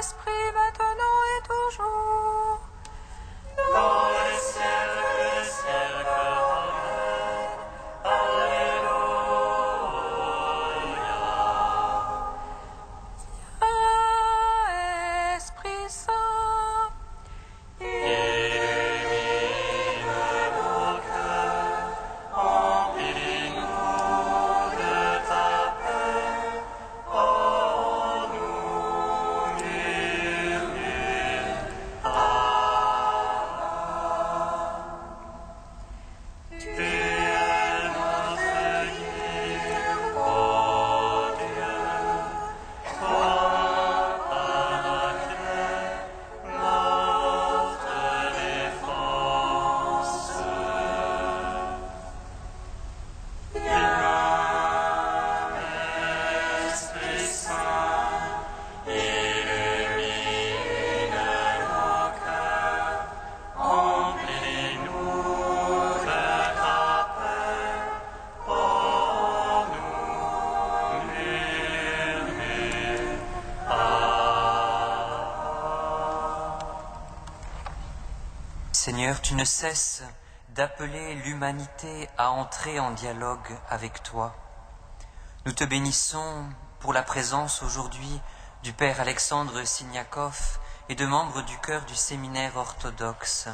Saint-Esprit, maintenant et toujours. Dans les siècles des siècles. Amen. Alléluia. Viens, Esprit Saint, illumine nos cœurs, remplis-nous de ta paix. Oh, nous murmure, tu es notre guide, oh Dieu, toi, Paraclet, notre défense. Viens, Esprit Saint, illumine nos cœurs, remplis-nous de ta paix. Oh, nous murmure, Seigneur, tu ne cesses d'appeler l'humanité à entrer en dialogue avec toi. Nous te bénissons pour la présence aujourd'hui du Père Alexandre Siniakov et de membres du chœur du séminaire orthodoxe.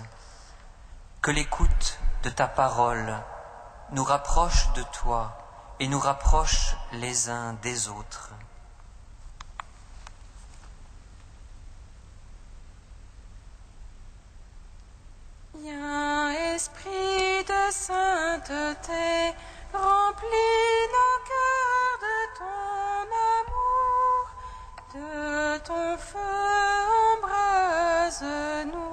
Que l'écoute de ta parole nous rapproche de toi et nous rapproche les uns des autres. Viens, Esprit de sainteté, remplis nos cœurs de ton amour, de ton feu embrase-nous.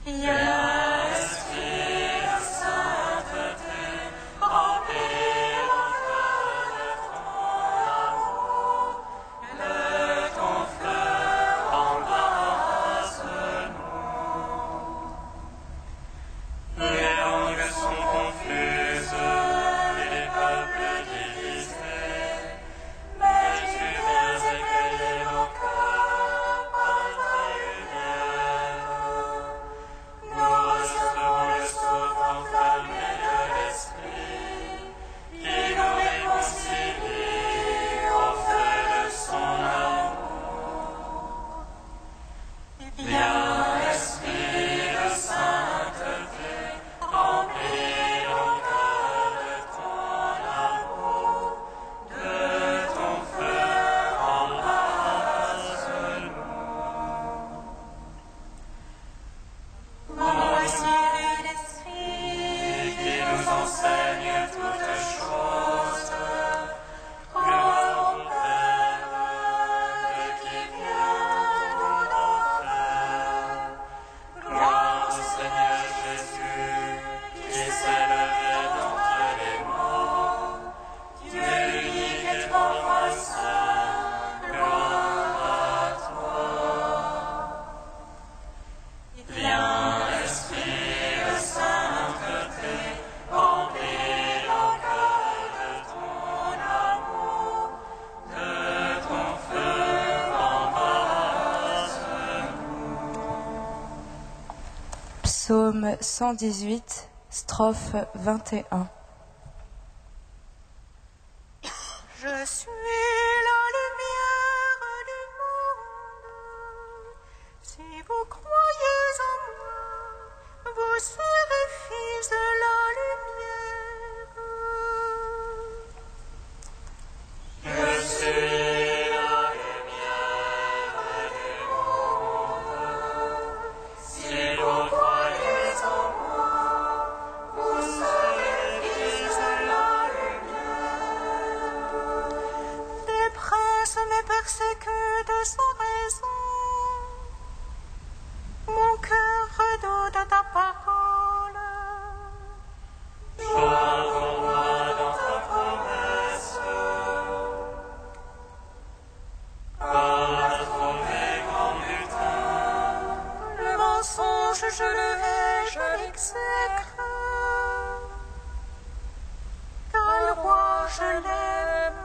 Viens, Esprit de sainteté, remplis nos cœurs de ton amour, de ton feu embrase-nous. Les langues sont confuses et les peuples divisés, mais tu viens éclairer nos cœurs par ta lumière. Nous recevons le souffle enflammé de l'Esprit qui nous réconcilie au feu de son amour. Viens, Esprit de sainteté, remplis nos cœurs de ton amour, de ton feu embrase-nous. Voici l'Esprit qui nous enseigne toutes choses. Gloire au Père, qui vient tout d'enfer. Gloire au Seigneur Jésus, qui s'est levé d'entre les morts. Dieu unique et trois fois saint, gloire à toi. Viens, Esprit de sainteté, remplis nos cœurs de ton amour, de ton feu embrase-nous. Psaume 118, strophe 21. Je suis la lumière du monde. Si vous croyez en moi, vous serez fils de la lumière. Je suis la lumière du monde. Si vous croyez en moi, vous serez fils de la lumière. Des princes me persécutent sans raison. Mon cœur redoute ta parole. Sois pour moi dans ta promesse. Comme à trouver grand butin. Le mensonge, je le hais, je l'exècre. Ta loi, je l'aime.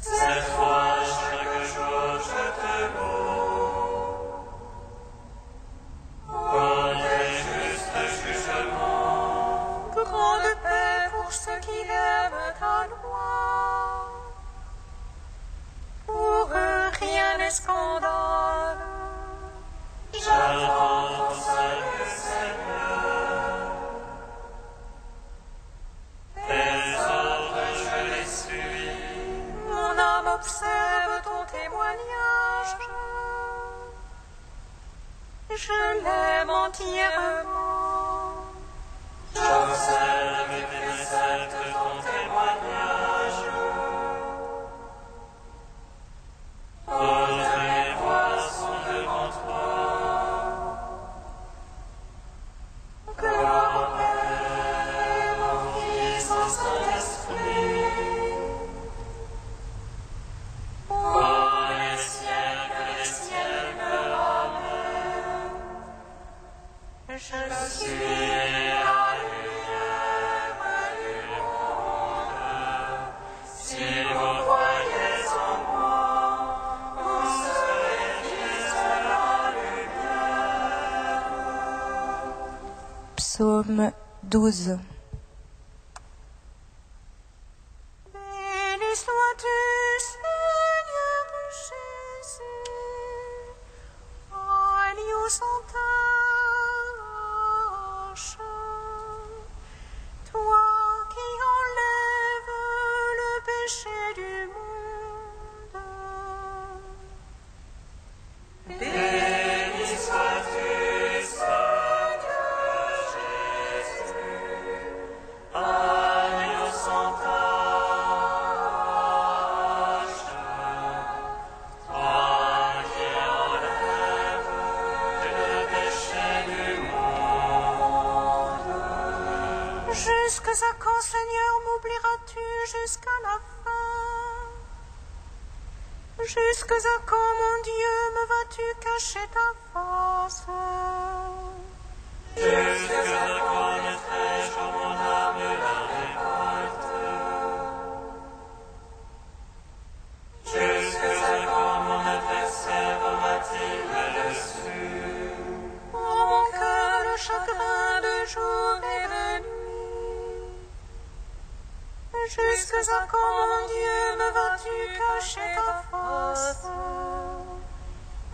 Cette fois, chaque jour, scandales. J'attends ton salut, Seigneur. Tes ordres, je les suis. Mon âme observe ton témoignage. Je l'aime entièrement. J'observe et précepte ton témoignage. Toutes mes voies sont devant toi. Gloire au Père, au Fils, au Saint-Esprit. Ô les siècles des siècles, Amen. Je Je suis suis la lumière du monde. Si vous croyez en moi, vous serez fils de la lumière. Psaume 12. Béni sois-tu, Seigneur Jésus, agneau sans tache, toi qui enlèves le péché du monde. Béni sois-tu, Seigneur Jésus, agneau sans tache, toi qui enlèves le péché du monde. Jusqu'à quand, Seigneur, m'oublieras-tu jusqu'à la fin? Jusqu'à quand, mon Dieu, me vas-tu cacher ta face? Jusqu'à quand mettrai-je mon âme la révolte? Jusqu'à quand mon adversaire va-t-il me dessus? Oh, mon cœur, le chagrin de jour et de nuit. Jusqu'à quand, mon Dieu, me vas-tu cacher ta face?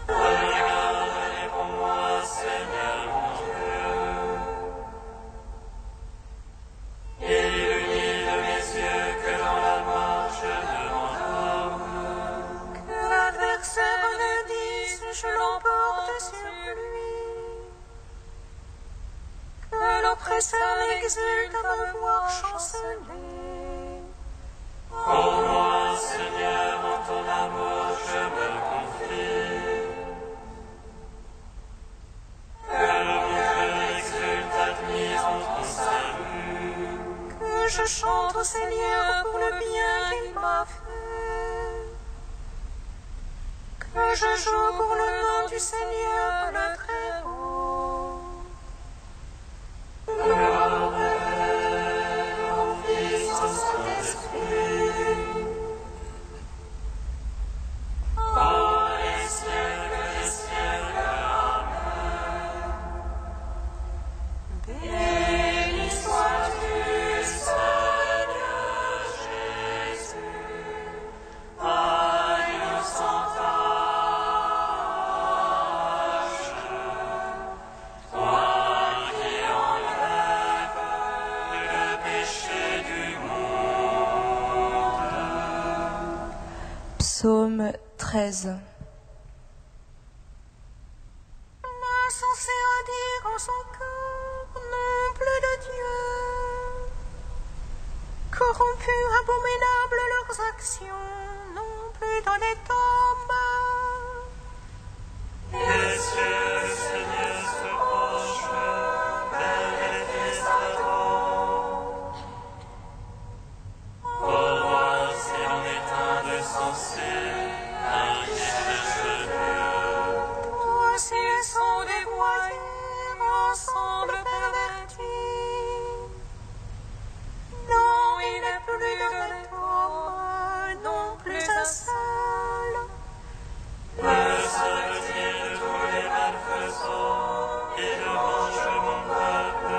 Regarde, réponds-moi, Seigneur mon Dieu. Il illumine mes yeux que dans la mort je ne m'endorme. Que l'adversaire me dise, je l'emporte sur lui. Que l'oppresseur exulte à me voir chanceler. Pour moi, Seigneur, en ton amour je me confie. Que mon cœur exulte admis en ton salut. Que je chante au Seigneur pour le bien qu'il m'a fait. Que je joue pour le nom du Seigneur le Très-Haut. Gloire au Père, au Fils, au Saint-Esprit. Oh, les siècles des siècles, Amen. Béni sois-tu, Seigneur Jésus, agneau sans tache, toi qui enlèves le péché du monde. Psaume 13. Insensé à dire en son cœur, non plus de Dieu. Corrompus, abominables leurs actions, non plus d'honnête homme. Les cieux, Seigneur, se penchent vers les Testament. Pour voir si on éteint de sensé un qui cherche Dieu. Toi, s'ils sont dévoyés, ensemble pervertis. Non, il n'est plus d'honnête homme, non plus un seul. Me serait-il de tous les malfaisants et de manger mon peuple?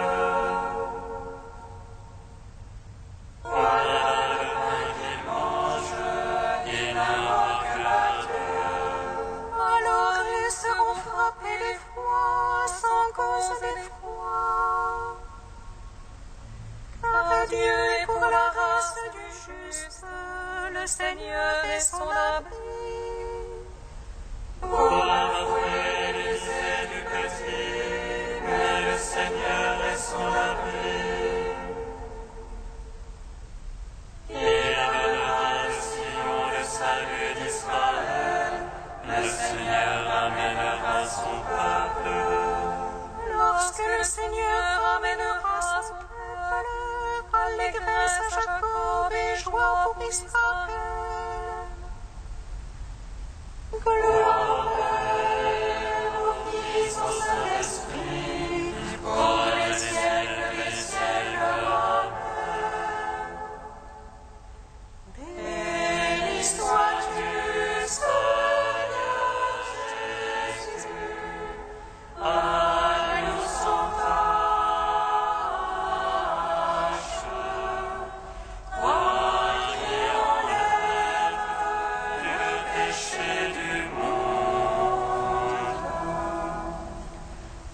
Voilà le pain qu'il mange, il n'a cause d'effroi. Car Dieu est pour la race du juste, le Seigneur est son abri. Pour la fragilité du petit, mais le Seigneur est son abri. Il amènera de Sion le salut d'Israël, le Seigneur amènera son peuple. Lorsque le Seigneur amènera son peuple, allégresse à Jacob et joie pour Israël. Gloire au Père, au Fils, au Saint-Esprit, pour les siècles des siècles. Amen. Béni sois-tu, Seigneur Jésus, à nous sans tâche, toi qui enlèves Le péché du monde.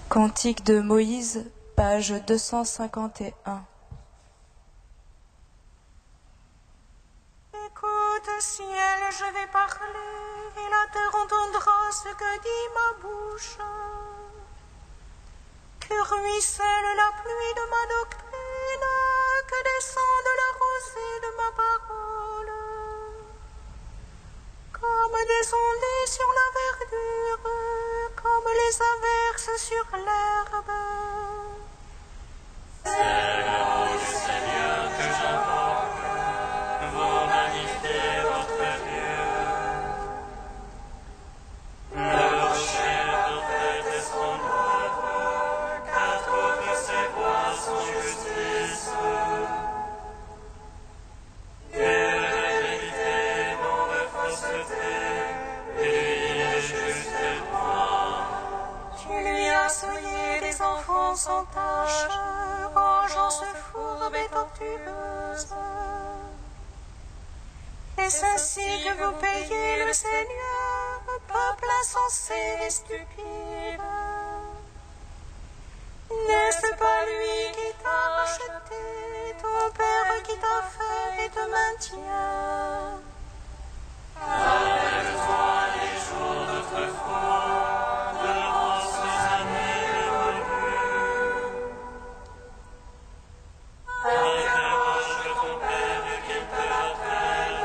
Cantique de Moïse, page 251. Écoute, ciel, je vais parler, et la terre entendra ce que dit ma bouche. Que ruisselle la pluie de ma doctrine, que descende la rosée de ma parole. Comme des ondées sur la verdure, comme les averses sur l'herbe. C'est le nom du Seigneur que j'invoque, vous magnifiez votre Dieu. Le rocher parfait est son œuvre, car toutes ses voies sont justice. Dieu est vérité, non de fausseté, lui il est juste et droit. Tu lui as souillé des enfants sans tache, vengeance fourbe et tortueuse. Est-ce ainsi que vous payez le Seigneur, peuple insensé et stupide? N'est-ce pas lui qui t'a racheté, ton Père qui t'a fait et te maintient? Rappelle-toi les jours d'autrefois, devant ces années révolues. Interroge ton Père qu'il te rappelle,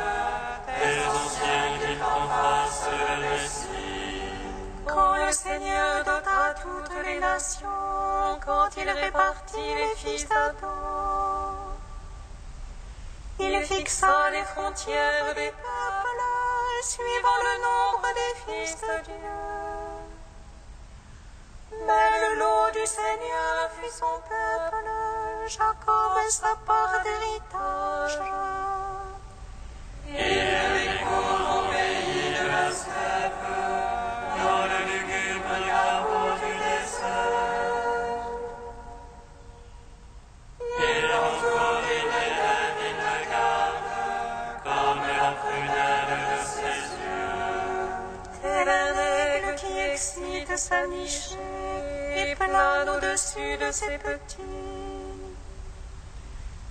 tes anciens qui t'en fassent le récit. Quand le Seigneur dota toutes les nations, quand il répartit les fils d'Adam, il fixa les frontières des peuples, suivant le nombre des fils de Dieu. Mais le lot du Seigneur fut son peuple, Jacob sa part d'héritage. Il découvre au pays de la steppe, dans le lugubre carreau du désert. Il entoure, il élève, il le garde, comme la prunelle de ses yeux. Tel un aigle qui excite sa nichée et plane au-dessus de ses petits.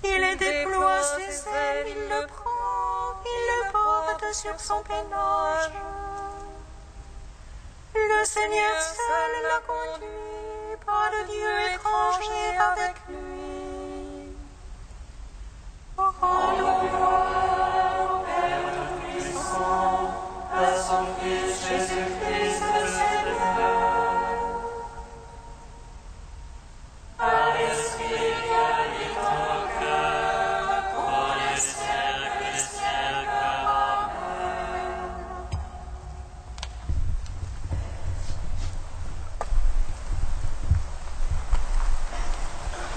Il déploie ses ailes, il le prend, il le porte sur son pénage. Le Seigneur seul l'a conduit, pas de Dieu étranger avec lui. Rendons gloire au Père Tout-Puissant, à son Fils Jésus-Christ le Seigneur. Par l'Esprit qui habite en nos cœurs, pour les siècles des siècles. Amen.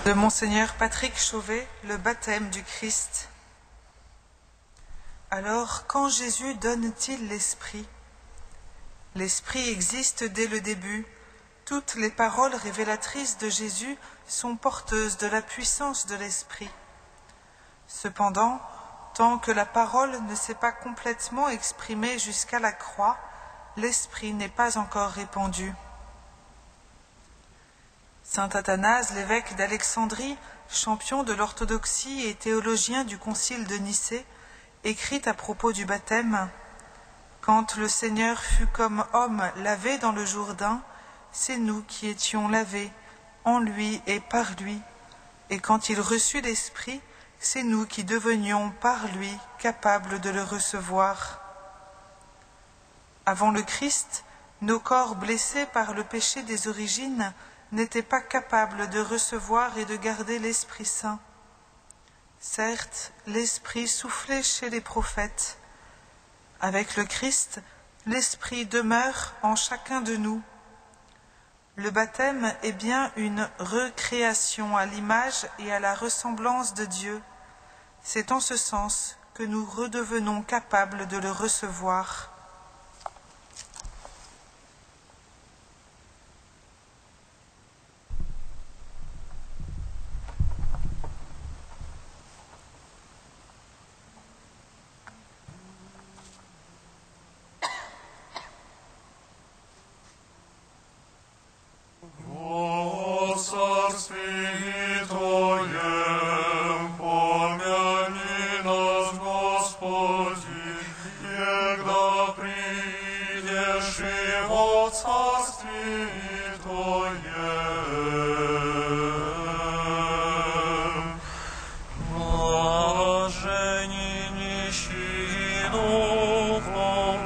De Monseigneur Patrick Chauvet, le baptême du Christ. Alors, quand Jésus donne-t-il l'Esprit? L'Esprit existe dès le début. Toutes les paroles révélatrices de Jésus sont porteuses de la puissance de l'Esprit. Cependant, tant que la parole ne s'est pas complètement exprimée jusqu'à la croix, l'Esprit n'est pas encore répandu. Saint Athanase, l'évêque d'Alexandrie, champion de l'orthodoxie et théologien du concile de Nicée, écrit à propos du baptême: « Quand le Seigneur fut comme homme lavé dans le Jourdain, c'est nous qui étions lavés, en lui et par lui. Et quand il reçut l'Esprit, c'est nous qui devenions par lui capables de le recevoir. » Avant le Christ, nos corps blessés par le péché des origines n'étaient pas capables de recevoir et de garder l'Esprit Saint. Certes, l'Esprit soufflait chez les prophètes. Avec le Christ, l'Esprit demeure en chacun de nous. Le baptême est bien une recréation à l'image et à la ressemblance de Dieu. C'est en ce sens que nous redevenons capables de le recevoir. О царстве Твоем, помяни нас, Господи, когда придешь и во царстве Твоем. Блажени нищие духом,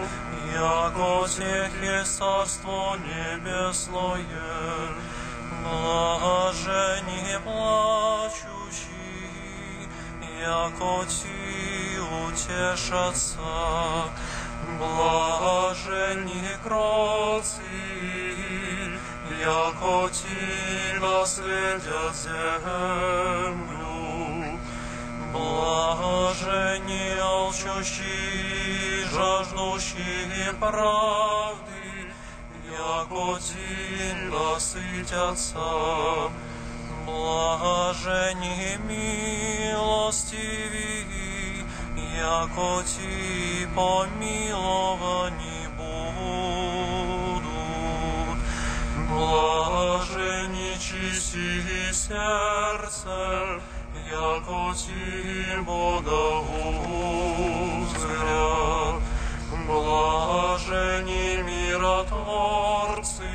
яко тех есть царство небесное. Блажени плачущие, яко ти утешатся. Блажени кроткие, яко ти наследят землю. Блажени алчущие, жаждущие правды, яко ти насытятся. Блажени милостивые, яко ти помиловани будут. Блажени чистые сердце, яко ти Бога узрят. Блажени миротворцы,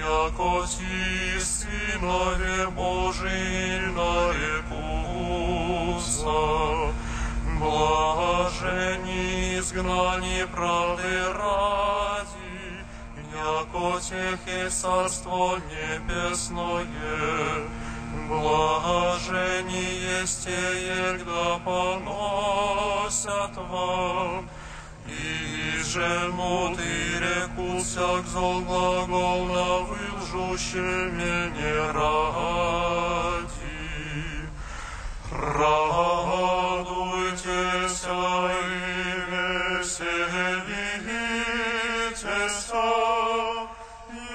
яко ти Сынове Божий нарекутся. Блажени изгнани правды ради, яко тех есть царство небесное. Блажени есть те, когда поносят вам, и жемут и рекут всяк зол глагол на вылжущем мне ради. Радуйтесь и веселитесь,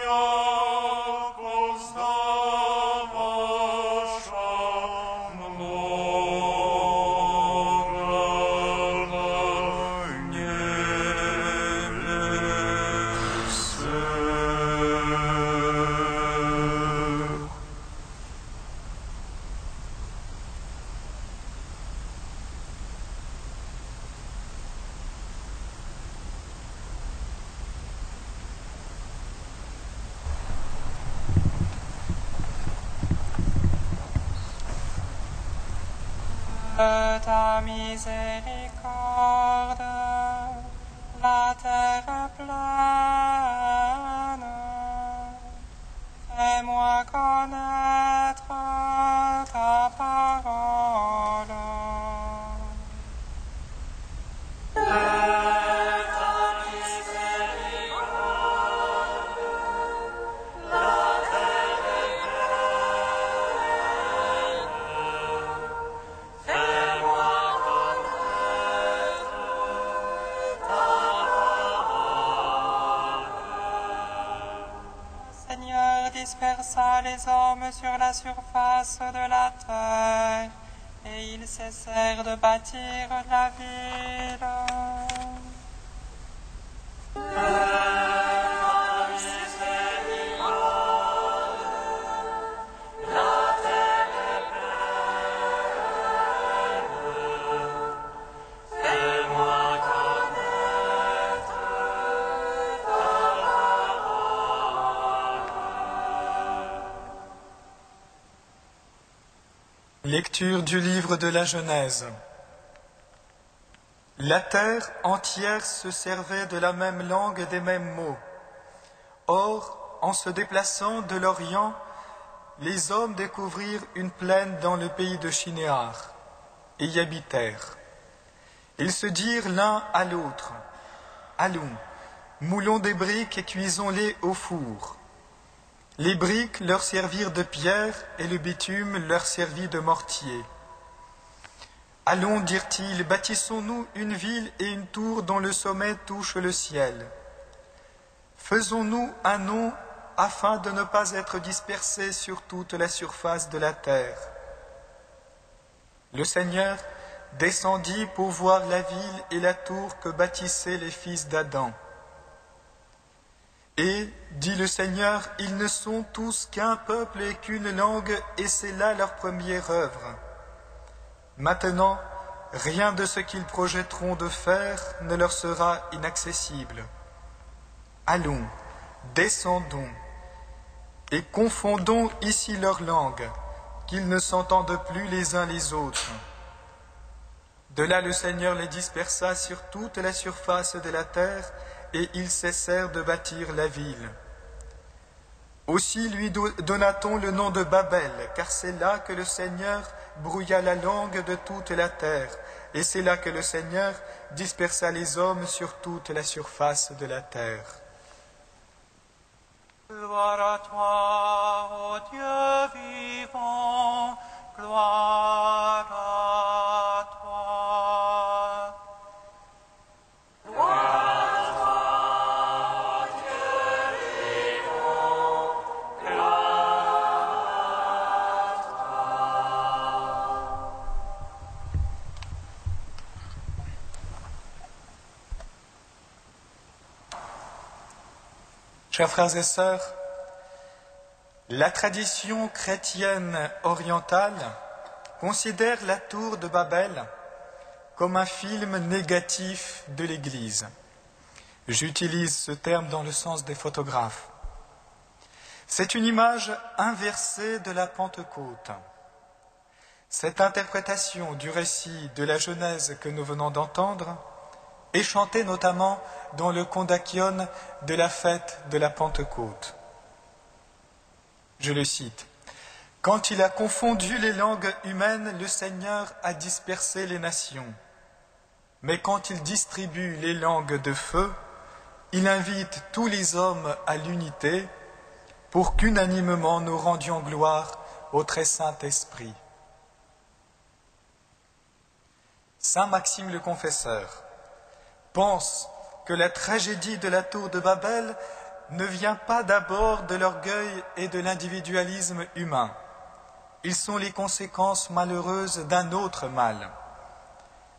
яко зда ваша много на небесех. De ta miséricorde, la terre pleine, fais-moi connaître ta parole. Seigneur dispersa les hommes sur la surface de la terre, et ils cessèrent de bâtir la ville. Lecture du livre de la Genèse. La terre entière se servait de la même langue et des mêmes mots. Or, en se déplaçant de l'Orient, les hommes découvrirent une plaine dans le pays de Shinéar, et y habitèrent. Ils se dirent l'un à l'autre, « Allons, moulons des briques et cuisons-les au four. » Les briques leur servirent de pierre et le bitume leur servit de mortier. « Allons, dirent-ils, bâtissons-nous une ville et une tour dont le sommet touche le ciel. Faisons-nous un nom afin de ne pas être dispersés sur toute la surface de la terre. » Le Seigneur descendit pour voir la ville et la tour que bâtissaient les fils d'Adam. Et, dit le Seigneur, ils ne sont tous qu'un peuple et qu'une langue, et c'est là leur première œuvre. Maintenant, rien de ce qu'ils projetteront de faire ne leur sera inaccessible. Allons, descendons, et confondons ici leur langue, qu'ils ne s'entendent plus les uns les autres. De là le Seigneur les dispersa sur toute la surface de la terre, et ils cessèrent de bâtir la ville. Aussi lui donna-t-on le nom de Babel, car c'est là que le Seigneur brouilla la langue de toute la terre, et c'est là que le Seigneur dispersa les hommes sur toute la surface de la terre. Gloire à toi, ô Dieu vivant, gloire à toi. Gloire à toi, ô Dieu vivant, gloire à toi. Chers frères et sœurs, la tradition chrétienne orientale considère la tour de Babel comme un film négatif de l'Église. J'utilise ce terme dans le sens des photographes. C'est une image inversée de la Pentecôte. Cette interprétation du récit de la Genèse que nous venons d'entendre est chantée notamment dans le Kondakion de la fête de la Pentecôte. Je le cite. « Quand il a confondu les langues humaines, le Seigneur a dispersé les nations. Mais quand il distribue les langues de feu, il invite tous les hommes à l'unité pour qu'unanimement nous rendions gloire au très saint Esprit. » Saint Maxime le Confesseur pense que la tragédie de la tour de Babel ne vient pas d'abord de l'orgueil et de l'individualisme humain. Ils sont les conséquences malheureuses d'un autre mal,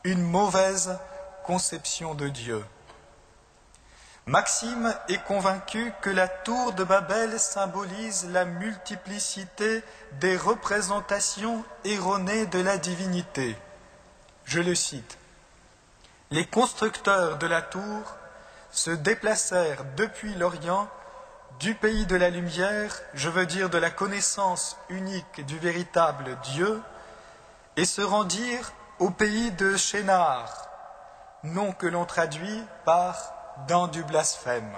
une mauvaise conception de Dieu. Maxime est convaincu que la tour de Babel symbolise la multiplicité des représentations erronées de la divinité. Je le cite. Les constructeurs de la tour se déplacèrent depuis l'Orient, du pays de la lumière, je veux dire de la connaissance unique du véritable Dieu, et se rendirent au pays de Shinéar, nom que l'on traduit par « dans du blasphème ».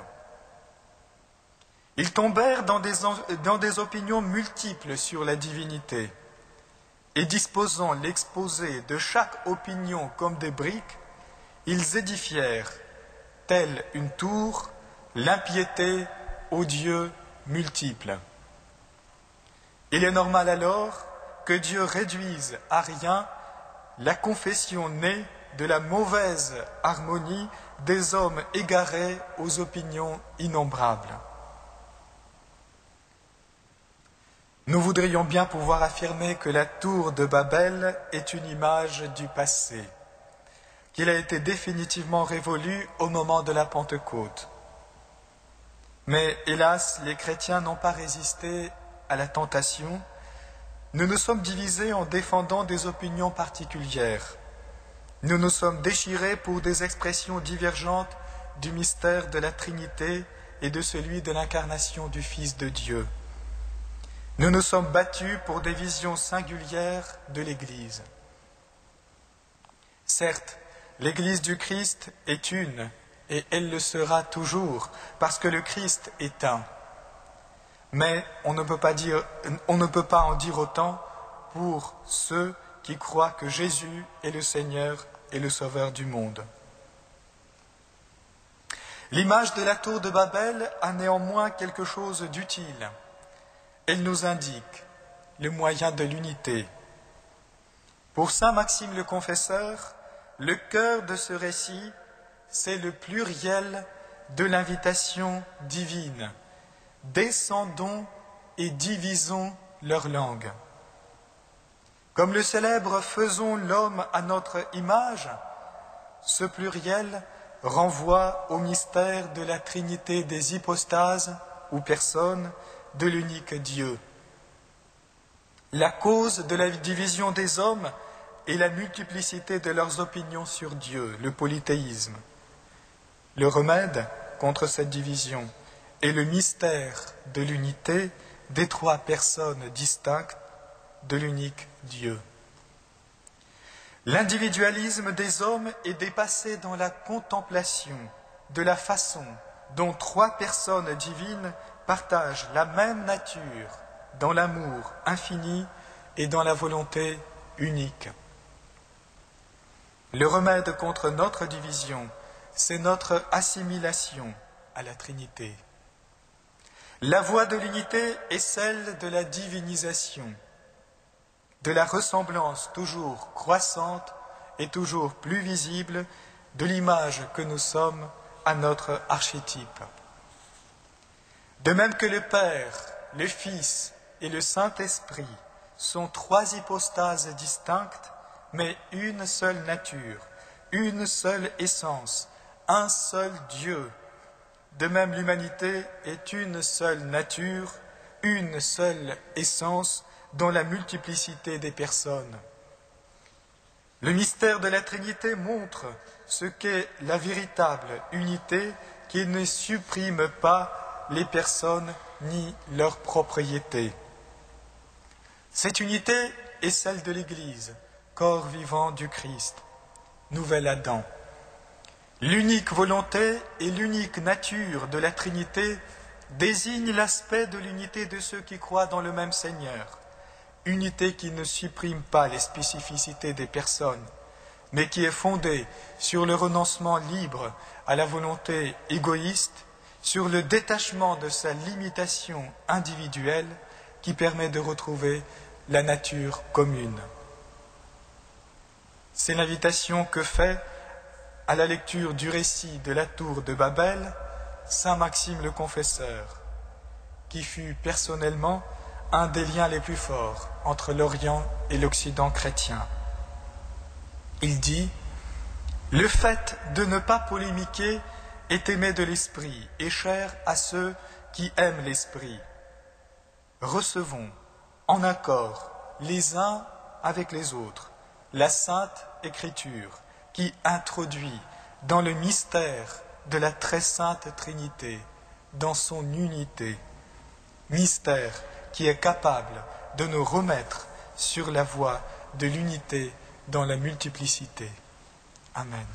Ils tombèrent dans des opinions multiples sur la divinité, et disposant l'exposé de chaque opinion comme des briques, ils édifièrent, telle une tour, l'impiété aux dieux multiples. Il est normal alors que Dieu réduise à rien la confession née de la mauvaise harmonie des hommes égarés aux opinions innombrables. Nous voudrions bien pouvoir affirmer que la tour de Babel est une image du passé, qu'il a été définitivement révolu au moment de la Pentecôte. Mais hélas, les chrétiens n'ont pas résisté à la tentation. Nous nous sommes divisés en défendant des opinions particulières. Nous nous sommes déchirés pour des expressions divergentes du mystère de la Trinité et de celui de l'incarnation du Fils de Dieu. Nous nous sommes battus pour des visions singulières de l'Église. Certes, l'Église du Christ est une, et elle le sera toujours, parce que le Christ est un. Mais on ne peut pas en dire autant pour ceux qui croient que Jésus est le Seigneur et le Sauveur du monde. L'image de la tour de Babel a néanmoins quelque chose d'utile. Elle nous indique le moyen de l'unité. Pour saint Maxime le Confesseur, le cœur de ce récit, c'est le pluriel de l'invitation divine. Descendons et divisons leur langue. Comme le célèbre « Faisons l'homme à notre image », ce pluriel renvoie au mystère de la Trinité des hypostases ou personnes de l'unique Dieu. La cause de la division des hommes est la multiplicité de leurs opinions sur Dieu, le polythéisme. Le remède contre cette division est le mystère de l'unité des trois personnes distinctes de l'unique Dieu. L'individualisme des hommes est dépassé dans la contemplation de la façon dont trois personnes divines partagent la même nature dans l'amour infini et dans la volonté unique. Le remède contre notre division, c'est notre assimilation à la Trinité. La voie de l'unité est celle de la divinisation, de la ressemblance toujours croissante et toujours plus visible de l'image que nous sommes à notre archétype. De même que le Père, le Fils et le Saint-Esprit sont trois hypostases distinctes, mais une seule nature, une seule essence, un seul Dieu. De même, l'humanité est une seule nature, une seule essence, dans la multiplicité des personnes. Le mystère de la Trinité montre ce qu'est la véritable unité qui ne supprime pas les personnes ni leurs propriétés. Cette unité est celle de l'Église, corps vivant du Christ, nouvel Adam. L'unique volonté et l'unique nature de la Trinité désignent l'aspect de l'unité de ceux qui croient dans le même Seigneur. Unité qui ne supprime pas les spécificités des personnes, mais qui est fondée sur le renoncement libre à la volonté égoïste, sur le détachement de sa limitation individuelle qui permet de retrouver la nature commune. C'est l'invitation que fait, à la lecture du récit de la tour de Babel, saint Maxime le Confesseur, qui fut personnellement un des liens les plus forts entre l'Orient et l'Occident chrétien. Il dit « Le fait de ne pas polémiquer est aimer de l'esprit et cher à ceux qui aiment l'esprit. Recevons en accord les uns avec les autres la Sainte Écriture qui introduit dans le mystère de la très sainte Trinité, dans son unité, mystère qui est capable de nous remettre sur la voie de l'unité dans la multiplicité. Amen.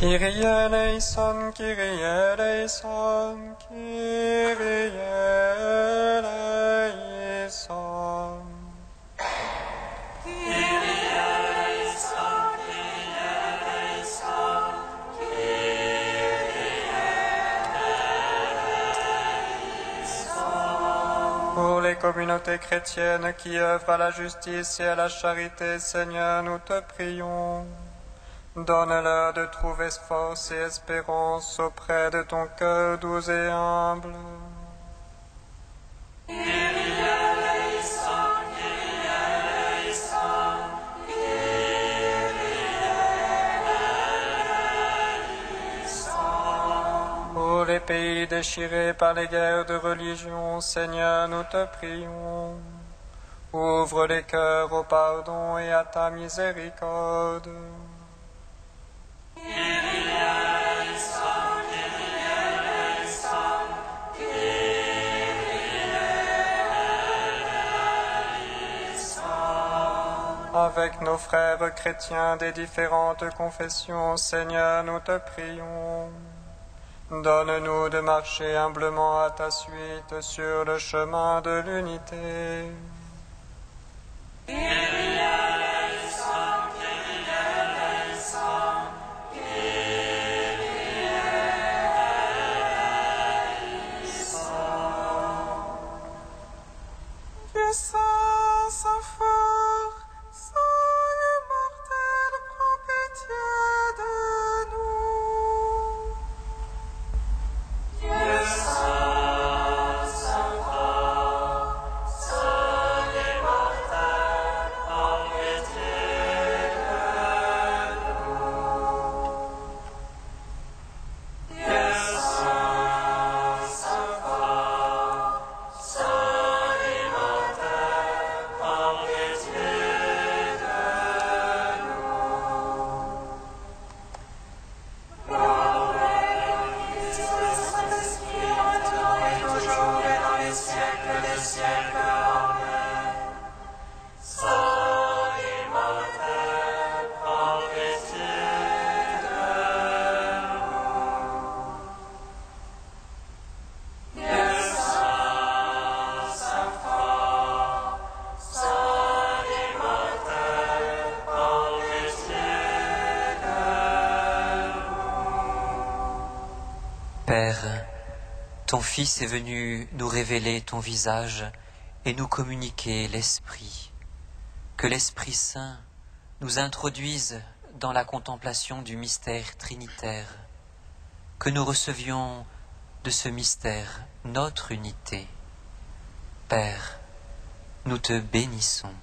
Kyrie eleison, Kyrie eleison, Kyrie eleison. Pour les communautés chrétiennes qui œuvrent à la justice et à la charité, Seigneur, nous te prions. Donne-leur de trouver force et espérance auprès de ton cœur doux et humble. Pour les pays déchirés par les guerres de religion, Seigneur, nous te prions. Ouvre les cœurs au pardon et à ta miséricorde. Avec nos frères chrétiens des différentes confessions, Seigneur, nous te prions. Donne-nous de marcher humblement à ta suite sur le chemin de l'unité. Dieu saint, saint fort, saint immortel, prends pitié de nous. Père, ton Fils est venu nous révéler ton visage et nous communiquer l'Esprit. Que l'Esprit Saint nous introduise dans la contemplation du mystère trinitaire. Que nous recevions de ce mystère notre unité. Père, nous te bénissons.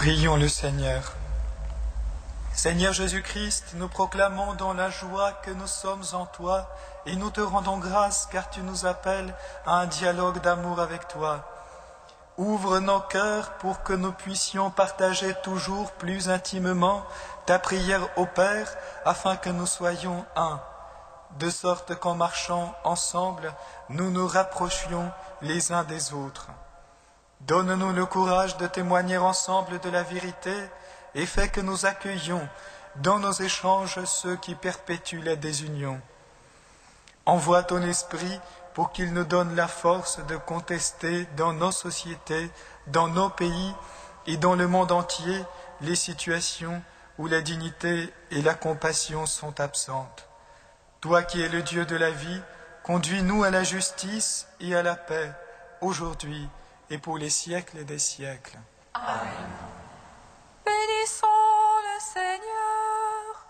Prions le Seigneur. Seigneur Jésus-Christ, nous proclamons dans la joie que nous sommes en toi et nous te rendons grâce car tu nous appelles à un dialogue d'amour avec toi. Ouvre nos cœurs pour que nous puissions partager toujours plus intimement ta prière au Père afin que nous soyons un, de sorte qu'en marchant ensemble, nous nous rapprochions les uns des autres. Donne-nous le courage de témoigner ensemble de la vérité et fais que nous accueillions dans nos échanges ceux qui perpétuent la désunion. Envoie ton esprit pour qu'il nous donne la force de contester dans nos sociétés, dans nos pays et dans le monde entier les situations où la dignité et la compassion sont absentes. Toi qui es le Dieu de la vie, conduis-nous à la justice et à la paix, aujourd'hui et pour les siècles des siècles. Amen. Bénissons le Seigneur.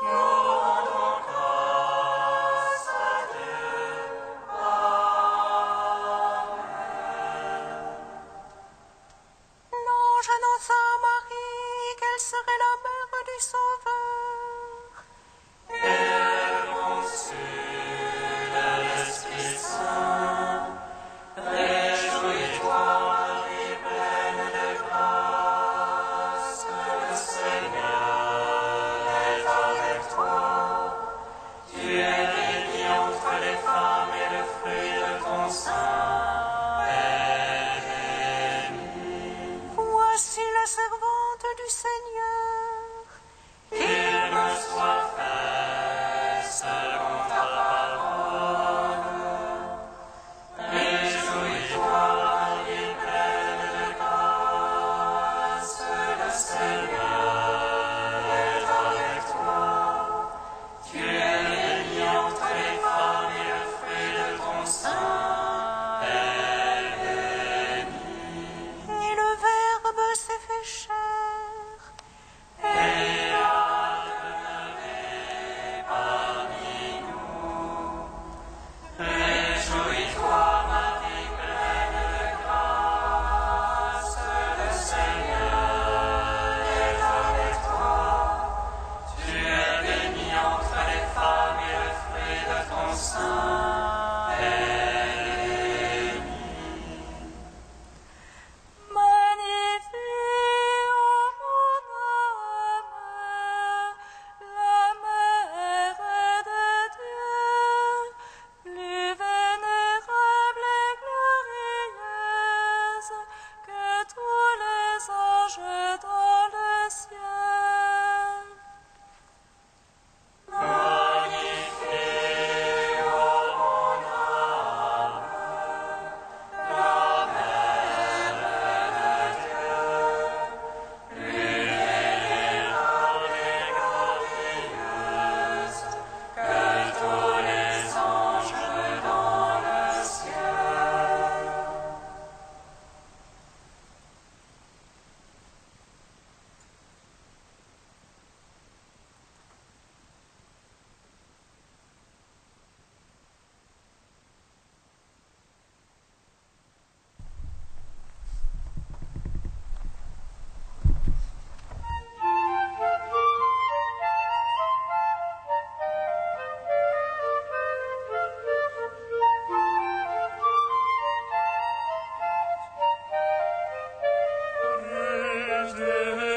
Nous rendons grâce à Dieu. Amen. L'ange annonça à Marie qu'elle serait la mère du Sauveur. Elle conçut de l'Esprit Saint. Réjouis-toi, Marie, pleine de grâce, que le Seigneur est avec toi. Tu es bénie entre les femmes et le fruit de ton sein est béni. Voici la servante du Seigneur. Qu'il me soit fait selon ta parole. Réjouis-toi, Marie, pleine de grâce, le Seigneur est avec toi. Tu es bénie entre les femmes et le fruit de ton sein est béni. Et le Verbe s'est fait chair et a demeuré parmi nous. Réjouis-toi, Marie, pleine de grâce, le Seigneur est avec toi. Tu es bénie entre les femmes et le fruit de ton sein est béni. Magnifie, ô mon âme, la mère de Dieu, plus vénérable et glorieuse que tous les anges dans le ciel. Magnifie, ô mon âme, la mère de Dieu, plus vénérable et glorieuse que tous les anges dans le ciel.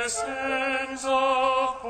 Descends of